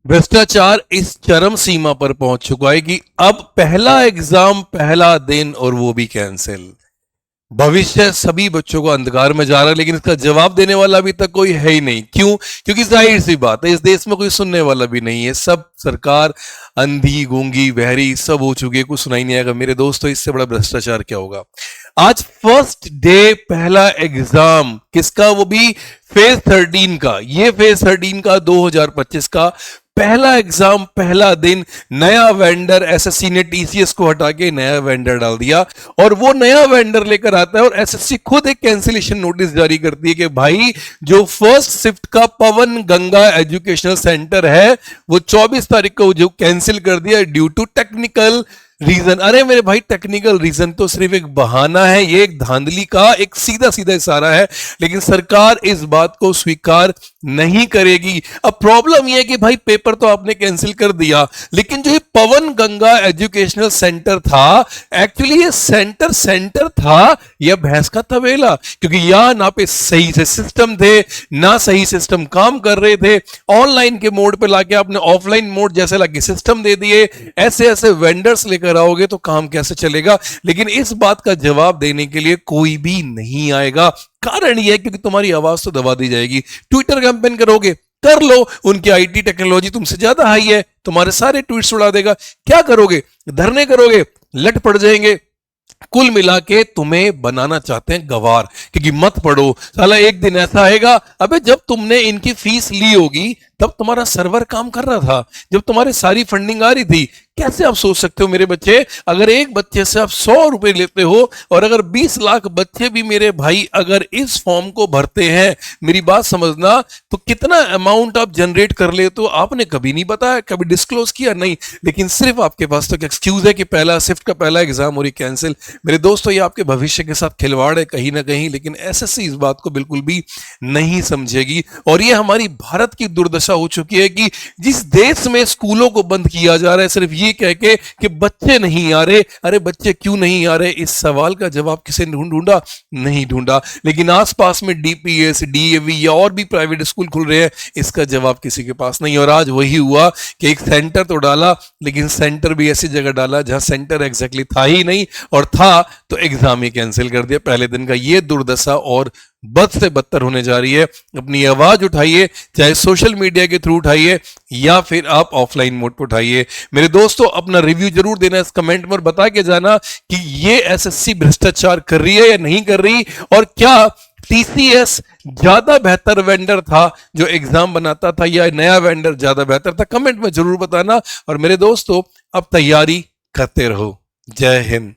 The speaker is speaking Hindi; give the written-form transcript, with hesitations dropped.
भ्रष्टाचार इस चरम सीमा पर पहुंच चुका है कि अब पहला एग्जाम पहला दिन और वो भी कैंसिल। भविष्य सभी बच्चों को अंधकार में जा रहा है, लेकिन इसका जवाब देने वाला अभी तक कोई है ही नहीं। क्यों? क्योंकि जाहिर सी बात है, इस देश में कोई सुनने वाला भी नहीं है। सब सरकार अंधी गूंगी बहरी सब हो चुकी है, कुछ सुनाई नहीं आएगा। मेरे दोस्तों, इससे बड़ा भ्रष्टाचार क्या होगा। आज फर्स्ट डे पहला एग्जाम किसका, वो भी फेज 13 का। ये फेज 13 का 2025 का पहला एग्जाम पहला दिन। नया वेंडर एसएससी ने टीसीएस को हटा के नया वेंडर डाल दिया और वो नया वेंडर लेकर आता है और एसएससी खुद एक कैंसिलेशन नोटिस जारी करती है कि भाई जो फर्स्ट शिफ्ट का पवन गंगा एजुकेशनल सेंटर है वो 24 तारीख को जो कैंसिल कर दिया ड्यू टू टेक्निकल रीजन। अरे मेरे भाई, टेक्निकल रीजन तो सिर्फ एक बहाना है, ये एक धांधली का एक सीधा सीधा इशारा है, लेकिन सरकार इस बात को स्वीकार नहीं करेगी। अब प्रॉब्लम यह है कि भाई पेपर तो आपने कैंसिल कर दिया, लेकिन जो ये पवन गंगा एजुकेशनल सेंटर था, एक्चुअली ये सेंटर था या भैंस का तबेला, क्योंकि यहां ना पे सही से सिस्टम थे, ना सही सिस्टम काम कर रहे थे। ऑनलाइन के मोड पे लाके आपने ऑफलाइन मोड जैसे लाके सिस्टम दे दिए। ऐसे ऐसे वेंडर्स लेकर आओगे तो काम कैसे चलेगा। लेकिन इस बात का जवाब देने के लिए कोई भी नहीं आएगा। कारण यह है क्योंकि तुम्हारी आवाज तो दबा दी जाएगी। ट्विटर कैंपेन करोगे, कर लो, उनकी आईटी टेक्नोलॉजी तुमसे ज्यादा हाई है, तुम्हारे सारे ट्वीट्स उड़ा देगा। क्या करोगे? धरने करोगे, लट पड़ जाएंगे। कुल मिला के तुम्हें बनाना चाहते हैं गवार, क्योंकि मत पढ़ो। साला एक दिन ऐसा आएगा, अबे जब तुमने इनकी फीस ली होगी तब तुम्हारा सर्वर काम कर रहा था, जब तुम्हारी सारी फंडिंग आ रही थी। कैसे आप सोच सकते हो मेरे बच्चे, अगर एक बच्चे से आप 100 रुपए लेते हो और अगर 20 लाख बच्चे भी मेरे भाई अगर इस फॉर्म को भरते हैं, मेरी बात समझना, तो कितना अमाउंट आप जनरेट कर लेते हो आपने कभी नहीं बताया, कभी डिस्क्लोज किया नहीं। लेकिन सिर्फ आपके पास तो एक्सक्यूज है कि पहला शिफ्ट का पहला एग्जाम हो रही कैंसिल। मेरे दोस्तों, ये आपके भविष्य के साथ खिलवाड़ है कहीं ना कहीं, लेकिन एसएससी इस बात को बिल्कुल भी नहीं समझेगी। और ये हमारी भारत की दुर्दशा हो चुकी है कि जिस देश में स्कूलों को बंद किया जा रहा है सिर्फ ये कह के कि बच्चे नहीं आ रहे। अरे बच्चे क्यों नहीं आ रहे, इस सवाल का जवाब किसी ने ढूंढा? नहीं ढूंढा। लेकिन आसपास में डीपीएस, डीएवी या और भी प्राइवेट स्कूल खुल रहे हैं, इसका जवाब किसी के पास नहीं। और आज वही हुआ कि एक सेंटर तो डाला, लेकिन सेंटर भी ऐसी जगह डाला जहां सेंटर एग्जैक्टली था ही नहीं, और था तो एग्जाम ही कैंसिल कर दिया पहले दिन का। ये दुर्दशा और बद से बदतर होने जा रही है। अपनी आवाज उठाइए, चाहे सोशल मीडिया के थ्रू उठाइए या फिर आप ऑफलाइन मोड पर उठाइए। मेरे दोस्तों, अपना रिव्यू जरूर देना इस कमेंट में और बता के जाना कि ये एसएससी भ्रष्टाचार कर रही है या नहीं कर रही, और क्या टीसीएस ज्यादा बेहतर वेंडर था जो एग्जाम बनाता था, या नया वेंडर ज्यादा बेहतर था। कमेंट में जरूर बताना। और मेरे दोस्तों, अब तैयारी करते रहो। जय हिंद।